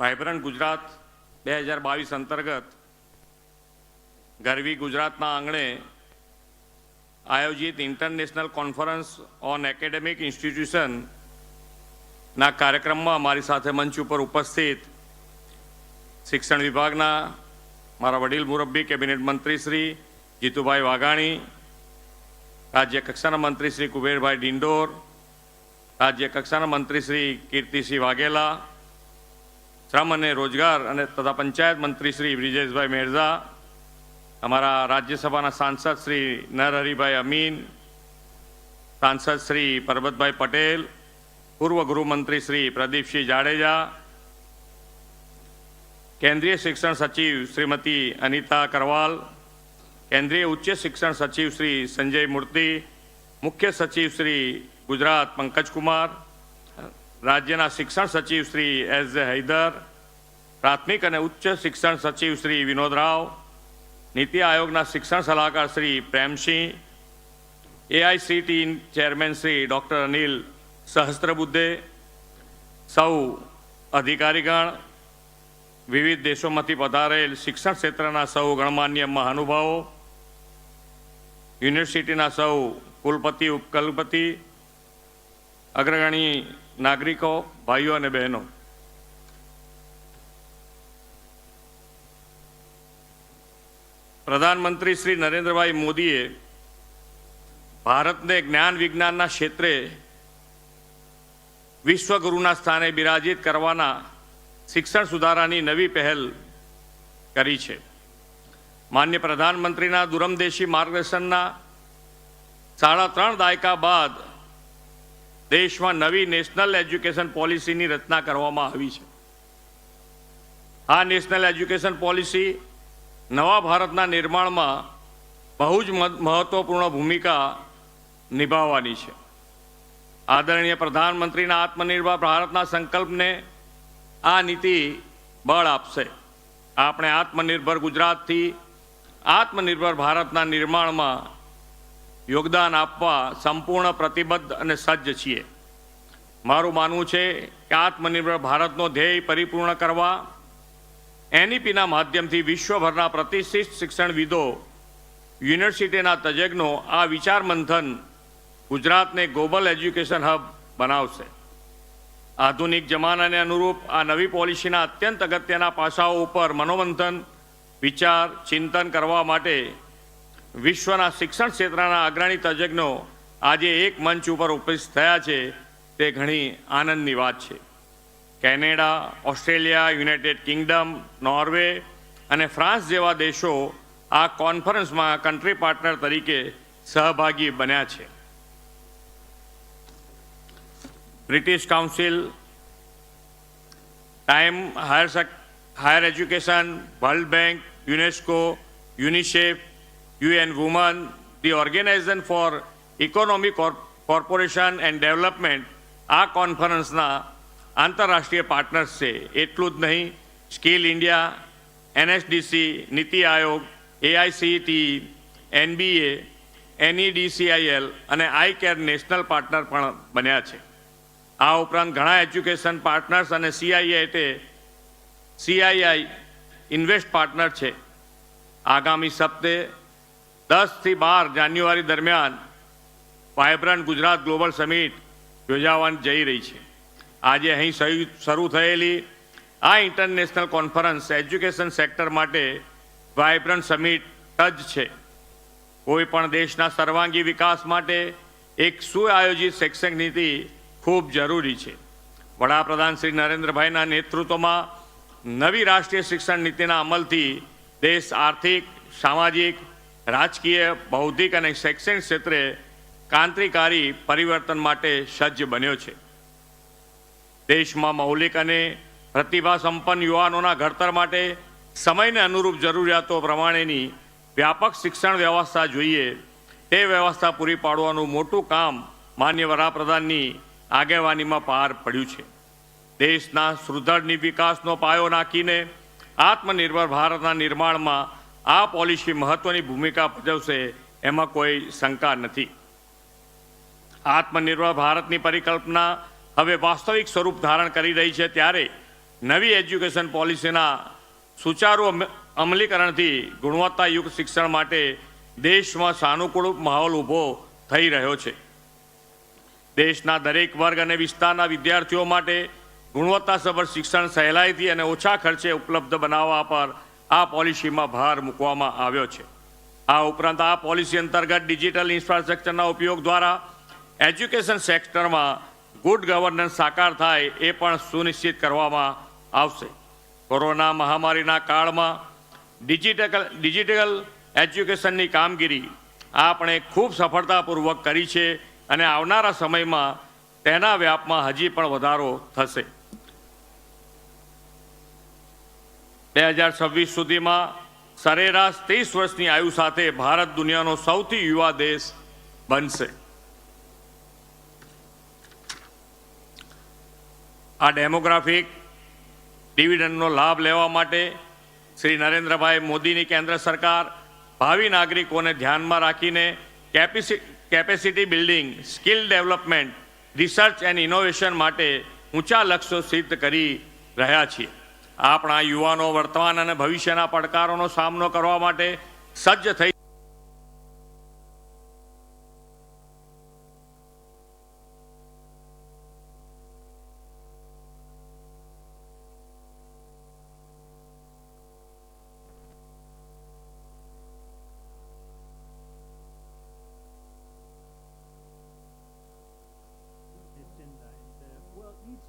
Vibrant Gujarat 2022 અંતર્ગત ગરવી ગુજરાતના આંગણે આયોજિત ઇન્ટરનેશનલ કોન્ફરન્સ ઓન એકેડેમિક ઇન્સ્ટિટ્યુશનના કાર્યક્રમમાં મારી સાથે મંચ ઉપર ઉપસ્થિત શિક્ષણ વિભાગના મારા વડીલ મુરબ્બી કેબિનેટ મંત્રી શ્રી જીતુભાઈ વાઘાણી, રાજ્ય કક્ષાના મંત્રી શ્રી કુબેરભાઈ ડિંડોર, રાજ્ય કક્ષાના મંત્રી શ્રી કીર્તિસિંહ વાઘેલા, શ્રમ અને રોજગાર અને તથા પંચાયત મંત્રી શ્રી બ્રિજેશભાઈ મેરજા, અમારા રાજ્યસભાના સાંસદ શ્રી નરહરિભાઈ અમીન, સાંસદ શ્રી પરબતભાઈ પટેલ, પૂર્વ ગૃહમંત્રી શ્રી પ્રદીપસિંહ જાડેજા, કેન્દ્રીય શિક્ષણ સચિવ શ્રીમતી અનિતા કરવાલ, કેન્દ્રીય ઉચ્ચ શિક્ષણ સચિવ શ્રી સંજય મૂર્તિ, મુખ્ય સચિવ શ્રી ગુજરાત પંકજકુમાર, રાજ્યના શિક્ષણ સચિવ શ્રી એસ જે હૈદર, પ્રાથમિક અને ઉચ્ચ શિક્ષણ સચિવ શ્રી વિનોદ રાવ, નીતિ આયોગના શિક્ષણ સલાહકાર Shri Premsingh, AICTE chairman Shri doctor Anil Sahasrabudhe, સૌ અધિકારીગણ, વિવિધ દેશોમાંથી પધારેલ શિક્ષણ ક્ષેત્રના સૌ ગણમાન્ય મહાનુભાવો, યુનિવર્સિટીના સૌ કુલપતિ ઉપકુલપતિ, અગ્રગણી નાગરિકો, ભાઈઓ અને બહેનો, પ્રધાનમંત્રી શ્રી નરેન્દ્રભાઈ મોદીએ ભારતને જ્ઞાન વિજ્ઞાનના ક્ષેત્રે વિશ્વગુરુના સ્થાને બિરાજિત કરવાના શિક્ષણ સુધારાની નવી પહેલ કરી છે. માન્ય પ્રધાનમંત્રીના દૂરંદેશી માર્ગદર્શનના 3.5 દાયકા બાદ દેશમાં નવી નેશનલ એજ્યુકેશન પોલિસીની રચના કરવામાં આવી છે. આ નેશનલ એજ્યુકેશન પોલિસી નવા ભારતના નિર્માણમાં બહુ જ મહત્વપૂર્ણ ભૂમિકા નિભાવવાની છે. આદરણીય પ્રધાનમંત્રીના આત્મનિર્ભર ભારતના સંકલ્પને આ નીતિ બળ આપશે. આપણે આત્મનિર્ભર ગુજરાતથી આત્મનિર્ભર ભારતના નિર્માણમાં યોગદાન આપવા સંપૂર્ણ પ્રતિબદ્ધ અને સજ્જ છીએ. મારું માનવું છે કે આત્મનિર્ભર ભારતનો ધ્યેય પરિપૂર્ણ કરવા એનઈપીના માધ્યમથી વિશ્વભરના પ્રતિષ્ઠિત શિક્ષણવિદો, યુનિવર્સિટીના તજજ્ઞો આ વિચાર મંથન ગુજરાતને ગ્લોબલ એજ્યુકેશન હબ બનાવશે. આધુનિક જમાનાને અનુરૂપ આ નવી પોલિસીના અત્યંત અગત્યના પાસાઓ ઉપર મનોમંથન, વિચાર, ચિંતન કરવા માટે વિશ્વના શિક્ષણ ક્ષેત્રના અગ્રણી તજજ્ઞો આજે એક મંચ ઉપર ઉપસ્થિત થયા છે તે ઘણી આનંદની વાત છે. Canada, Australia, United Kingdom, Norway અને ફ્રાન્સ જેવા દેશો આ કોન્ફરન્સમાં કન્ટ્રી પાર્ટનર તરીકે સહભાગી બન્યા છે. British Council, Times Higher Education, World Bank, UNESCO, UNICEF, UN Women, the Organisation for Economic Corporation and Development આ કોન્ફરન્સના આંતરરાષ્ટ્રીય પાર્ટનર્સ છે. એટલું જ નહીં, skill India, NSDC, NITI Aayog, AICTE, NBA, NEDCIL અને આઈકેર નેશનલ પાર્ટનર પણ બન્યા છે. આ ઉપરાંત ઘણા એજ્યુકેશન પાર્ટનર્સ અને CII ઇન્વેસ્ટ પાર્ટનર છે. આગામી સપ્તે 10 થી 12 જાન્યુઆરી દરમિયાન વાઇબ્રન્ટ ગુજરાત ગ્લોબલ સમિટ યોજાવાની જઈ રહી છે. આજે અહીં શરૂ થયેલી આ ઇન્ટરનેશનલ કોન્ફરન્સ એજ્યુકેશન સેક્ટર માટે વાઇબ્રન્ટ સમિટ જ છે. કોઈ પણ દેશના સર્વાંગી વિકાસ માટે એક સુઆયોજિત શૈક્ષણિક નીતિ ખૂબ જરૂરી છે. વડાપ્રધાન શ્રી નરેન્દ્રભાઈના નેતૃત્વમાં નવી રાષ્ટ્રીય શિક્ષણ નીતિના અમલથી દેશ આર્થિક, સામાજિક, રાજકીય, બૌદ્ધિક અને શૈક્ષણિક ક્ષેત્રે ક્રાંતિકારી પરિવર્તન માટે સજ્જ બન્યો છે. દેશમાં મૌલિક અને પ્રતિભા સંપન્ન યુવાનોના ઘડતર માટે સમયને અનુરૂપ જરૂરિયાતો પ્રમાણેની વ્યાપક શિક્ષણ વ્યવસ્થા જોઈએ. તે વ્યવસ્થા પૂરી પાડવાનું મોટું કામ માન્ય વડાપ્રધાનની આગેવાનીમાં પાર પડ્યું છે. દેશના સુદૃઢ વિકાસનો પાયો નાખીને આત્મનિર્ભર ભારતના નિર્માણમાં આ પોલિસી મહત્વની ભૂમિકા ભજવશે, એમાં કોઈ શંકા નથી. આત્મનિર્ભર ભારતની પરિકલ્પના હવે વાસ્તવિક સ્વરૂપ ધારણ કરી રહી છે ત્યારે નવી એજ્યુકેશન પોલિસીના સુચારુ અમલીકરણથી ગુણવત્તાયુક્ત શિક્ષણ માટે દેશમાં સાનુકૂળ માહોલ ઊભો થઈ રહ્યો છે. દેશના દરેક વર્ગ અને વિસ્તારના વિદ્યાર્થીઓ માટે ગુણવત્તાસભર શિક્ષણ સહેલાઈથી અને ઓછા ખર્ચે ઉપલબ્ધ બનાવવા પર આ પોલિસીમાં ભાર મૂકવામાં આવ્યો છે. આ ઉપરાંત આ પોલિસી અંતર્ગત ડિજિટલ ઇન્ફ્રાસ્ટ્રક્ચરના ઉપયોગ દ્વારા એજ્યુકેશન સેક્ટરમાં ગુડ ગવર્નન્સ સાકાર થાય એ પણ સુનિશ્ચિત કરવામાં આવશે. કોરોના મહામારીના કાળમાં ડિજિટલ એજ્યુકેશનની કામગીરી આપણે ખૂબ સફળતાપૂર્વક કરી છે અને આવનારા સમયમાં તેના વ્યાપમાં હજી પણ વધારો થશે. 2026 સુધીમાં સરેરાશ 30 વર્ષની આયુ સાથે ભારત દુનિયાનો સૌથી યુવા દેશ બનશે. આ ડેમોગ્રાફિક ડિવિડન્ડનો લાભ લેવા માટે શ્રી નરેન્દ્રભાઈ મોદીની કેન્દ્ર સરકાર ભાવિ નાગરિકોને ધ્યાનમાં રાખીને capacity building, skill development, research and innovation માટે ઊંચા લક્ષ્યો સિદ્ધ કરી રહ્યા છીએ. આપણા યુવાનો વર્તમાન અને ભવિષ્યના પડકારોનો સામનો કરવા માટે સજ્જ થઈ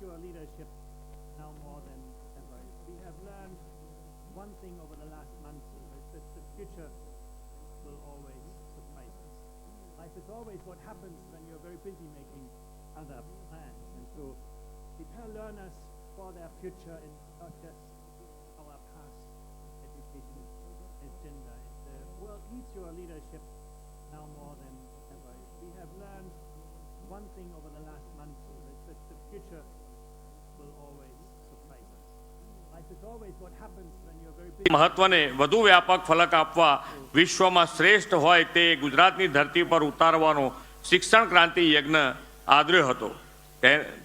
your leadership now more than ever. We have learned one thing over the last month is that the future will always surprise us. Life is always what happens when you're very busy making other plans. And so prepare learners for their future and not just our past education agenda. And the world needs your leadership now more than ever. We have learned one thing over the last month is that the future will always surprise us. Life is always what happens when you're very busy. મહત્વને વધુ વ્યાપક ફલક આપવા વિશ્વમાં શ્રેષ્ઠ હોય તે ગુજરાતની ધરતી પર ઉતારવાનો શિક્ષણ ક્રાંતિ યજ્ઞ આદર્યો હતો.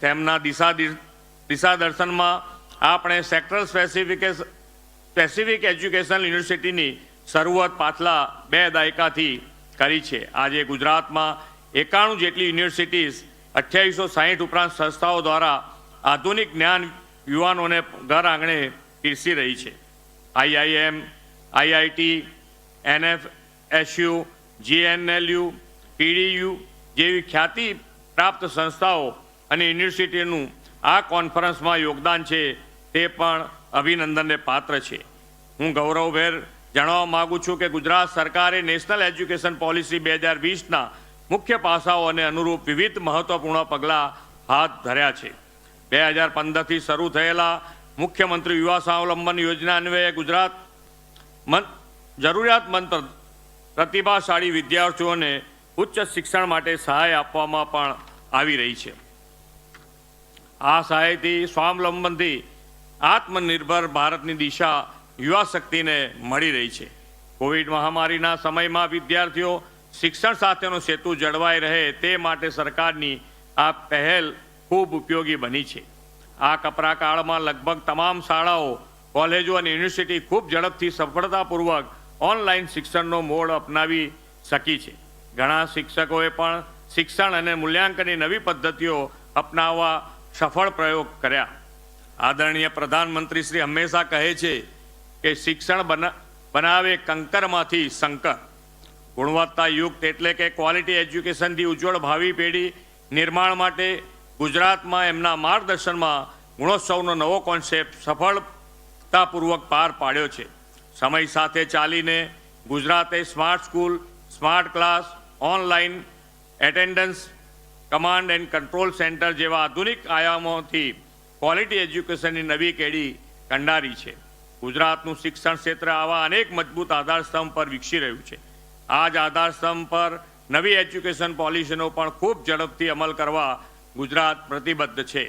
તેમના દિશા દર્શનમાં આપણે સેક્ટર સ્પેસિફિક એજ્યુકેશન યુનિવર્સિટીની શરૂઆત પાછલા 2 દાયકાથી કરી છે. આજે ગુજરાતમાં 91 જેટલી યુનિવર્સિટીઝ 2860 ઉપરાંત સંસ્થાઓ દ્વારા આધુનિક જ્ઞાન યુવાનોને ઘર આંગણે પીરસી રહી છે. IIM, IIT, NFSU, GNLU, PDU જેવી ખ્યાતિ પ્રાપ્ત સંસ્થાઓ અને યુનિવર્સિટીનું આ કોન્ફરન્સમાં યોગદાન છે તે પણ અભિનંદનને પાત્ર છે. હું ગૌરવભેર જણાવવા માગું છું કે ગુજરાત સરકારે નેશનલ એજ્યુકેશન પોલિસી 2020ના મુખ્ય પાસાઓ અને અનુરૂપ વિવિધ મહત્વપૂર્ણ પગલાં હાથ ધર્યા છે. 2015થી શરૂ થયેલા મુખ્યમંત્રી યુવા સ્વાવલંબન યોજના અન્વયે ગુજરાત જરૂરિયાતમંદ પ્રતિભાશાળી વિદ્યાર્થીઓને ઉચ્ચ શિક્ષણ માટે સહાય આપવામાં પણ આવી રહી છે. આ સહાયથી સ્વાવલંબનથી આત્મનિર્ભર ભારતની દિશા યુવા શક્તિને મળી રહી છે. કોવિડ મહામારીના સમયમાં વિદ્યાર્થીઓ શિક્ષણ સાથેનો સેતુ જળવાઈ રહે તે માટે સરકારની આ પહેલ ખૂબ ઉપયોગી બની છે. આ કપરા કાળમાં લગભગ તમામ શાળાઓ, કોલેજો અને યુનિવર્સિટી ખૂબ ઝડપથી સફળતાપૂર્વક ઓનલાઈન શિક્ષણનો મોડ અપનાવી શકી છે. ઘણા શિક્ષકોએ પણ શિક્ષણ અને મૂલ્યાંકનની નવી પદ્ધતિઓ અપનાવવા સફળ પ્રયોગ કર્યા. આદરણીય પ્રધાનમંત્રી શ્રી હંમેશા કહે છે કે શિક્ષણ બનાવે કંકરમાંથી શંકર. ગુણવત્તાયુક્ત એટલે કે ક્વોલિટી એજ્યુકેશનથી ઉજ્જવળ ભાવિ પેઢી નિર્માણ માટે ગુજરાતમાં એમના માર્ગદર્શનમાં ગુણોત્સવનો નવો કોન્સેપ્ટ સફળતાપૂર્વક પાર પાડ્યો છે. સમય સાથે ચાલીને ગુજરાતે smart school, smart class, online attendance, command and control centre જેવા આધુનિક આયામોથી ક્વોલિટી એજ્યુકેશનની નવી કેડી કંડારી છે. ગુજરાતનું શિક્ષણ ક્ષેત્ર આવા અનેક મજબૂત આધારસ્તંભ પર વિકસી રહ્યું છે. આ જ આધારસ્તંભ પર નવી એજ્યુકેશન પોલિસીનો પણ ખૂબ ઝડપથી અમલ કરવા ગુજરાત પ્રતિબદ્ધ છે.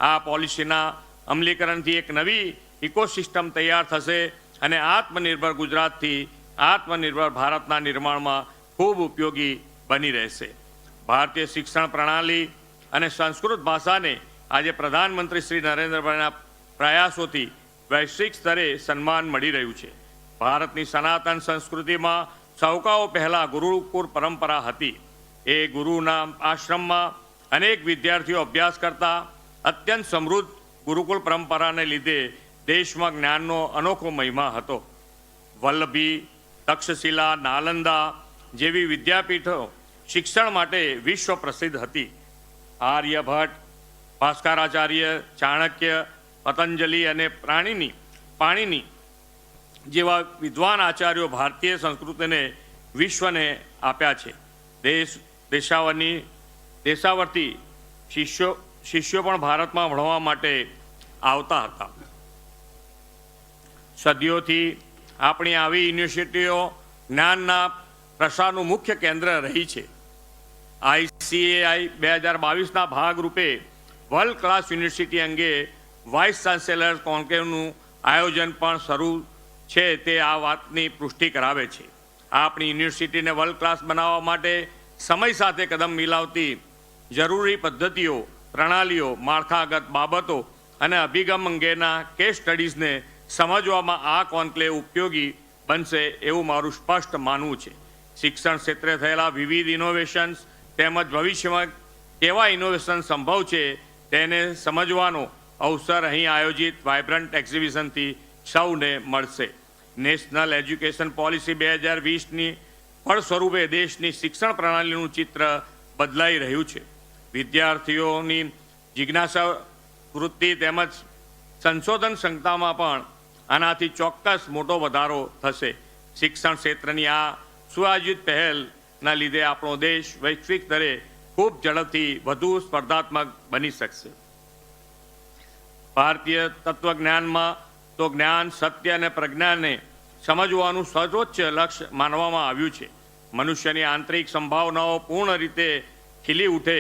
આ પોલિસીના અમલીકરણથી એક નવી ઇકોસિસ્ટમ તૈયાર થશે અને આત્મનિર્ભર ગુજરાતથી આત્મનિર્ભર ભારતના નિર્માણમાં ખૂબ ઉપયોગી બની રહેશે. ભારતીય શિક્ષણ પ્રણાલી અને સંસ્કૃત ભાષાને આજે પ્રધાનમંત્રી શ્રી નરેન્દ્રભાઈના પ્રયાસોથી વૈશ્વિક સ્તરે સન્માન મળી રહ્યું છે. ભારતની સનાતન સંસ્કૃતિમાં સૌકાઓ પહેલાં ગુરુકુળ પરંપરા હતી. એ ગુરુના આશ્રમમાં અનેક વિદ્યાર્થીઓ અભ્યાસ કરતા. અત્યંત સમૃદ્ધ ગુરુકુળ પરંપરાને લીધે દેશમાં જ્ઞાનનો અનોખો મહિમા હતો. વલ્લભી, તક્ષશિલા, નાલંદા જેવી વિદ્યાપીઠો શિક્ષણ માટે વિશ્વ પ્રસિદ્ધ હતી. આર્યભટ્ટ, ભાસ્કરાચાર્ય, ચાણક્ય, પતંજલિ અને પાણીની જેવા વિદ્વાન આચાર્યો ભારતીય સંસ્કૃતિને વિશ્વને આપ્યા છે. દેશાવર્તી શિષ્યો પણ ભારતમાં ભણવા માટે આવતા હતા. સદીઓથી આપણી આવી યુનિવર્સિટીઓ જ્ઞાનના પ્રસારનું મુખ્ય કેન્દ્ર રહી છે. ICAI 2022ના ભાગરૂપે વર્લ્ડ ક્લાસ યુનિવર્સિટી અંગે વાઇસ ચાન્સેલર કોન્ક્લેવનું આયોજન પણ શરૂ છે. તે આ વાતની પુષ્ટિ કરાવે છે. આપણી યુનિવર્સિટીને વર્લ્ડ ક્લાસ બનાવવા માટે સમય સાથે કદમ મિલાવતી જરૂરી પદ્ધતિઓ, પ્રણાલીઓ, માળખાગત બાબતો અને અભિગમ અંગેના કેસ સ્ટડીઝને સમજવામાં આ કોન્ક્લેવ ઉપયોગી બનશે એવું મારું સ્પષ્ટ માનવું છે. શિક્ષણ ક્ષેત્રે થયેલા વિવિધ ઇનોવેશન્સ તેમજ ભવિષ્યમાં કેવા ઇનોવેશન સંભવ છે તેને સમજવાનો અવસર અહીં આયોજિત વાઇબ્રન્ટ એક્ઝિબિશનથી સૌને મળશે. નેશનલ એજ્યુકેશન પોલિસી 2020ની ફળ સ્વરૂપે દેશની શિક્ષણ પ્રણાલીનું ચિત્ર બદલાઈ રહ્યું છે. વિદ્યાર્થીઓની જિજ્ઞાસા વૃત્તિ તેમજ સંશોધન ક્ષમતામાં પણ આનાથી ચોક્કસ મોટો વધારો થશે. શિક્ષણ ક્ષેત્રની આ સુઆયોજિત પહેલના લીધે આપણો દેશ વૈશ્વિક સ્તરે ખૂબ ઝડપથી વધુ સ્પર્ધાત્મક બની શકશે. ભારતીય તત્વજ્ઞાનમાં તો જ્ઞાન, સત્ય અને પ્રજ્ઞાને સમજવાનું સર્વોચ્ચ લક્ષ્ય માનવામાં આવ્યું છે. મનુષ્યની આંતરિક સંભાવનાઓ પૂર્ણ રીતે ખીલી ઉઠે,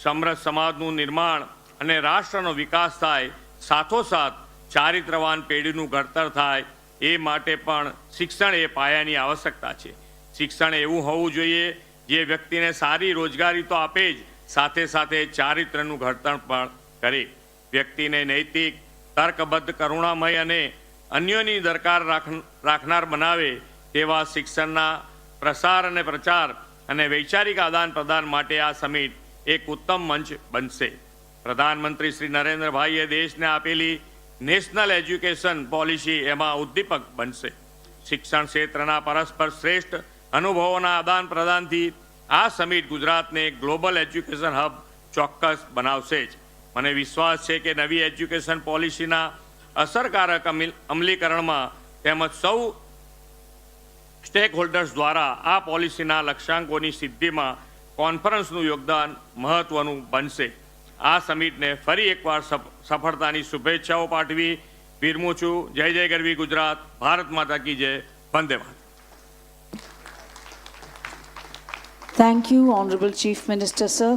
સમરસ સમાજનું નિર્માણ અને રાષ્ટ્રનો વિકાસ થાય, સાથોસાથ ચારિત્રવાન પેઢીનું ઘડતર થાય, એ માટે પણ શિક્ષણ એ પાયાની આવશ્યકતા છે. શિક્ષણ એવું હોવું જોઈએ જે વ્યક્તિને સારી રોજગારી તો આપે જ, સાથે સાથે ચારિત્રનું ઘડતર પણ કરે. વ્યક્તિને નૈતિક, તર્કબદ્ધ, કરુણામય અને અન્યોની દરકાર રાખનાર બનાવે તેવા શિક્ષણના પ્રસાર અને પ્રચાર અને વૈચારિક આદાન પ્રદાન માટે આ સમિટ એક ઉત્તમ મંચ બનશે. પ્રધાનમંત્રી શ્રી નરેન્દ્રભાઈએ દેશને આપેલી નેશનલ એજ્યુકેશન પોલિસી એમાં ઉદ્દીપક બનશે. શિક્ષણ ક્ષેત્રના પરસ્પર શ્રેષ્ઠ અનુભવોના આદાન પ્રદાનથી આ સમિટ ગુજરાતને ગ્લોબલ એજ્યુકેશન હબ ચોક્કસ બનાવશે જ. મને વિશ્વાસ છે કે નવી એજ્યુકેશન પોલિસીના અસરકારક અમલીકરણમાં તેમજ સૌ સ્ટેક હોલ્ડર્સ દ્વારા આ પોલિસીના લક્ષ્યાંકોની સિદ્ધિમાં કોન્ફરન્સનું યોગદાન મહત્વનું બનશે. આ સમિટને ફરી એકવાર સફળતાની શુભેચ્છાઓ પાઠવી વિરમું છું. જય જય ગરવી ગુજરાત. ભારત માતા કી જય. Vande Mataram. Thank you, Honorable Chief Minister, sir.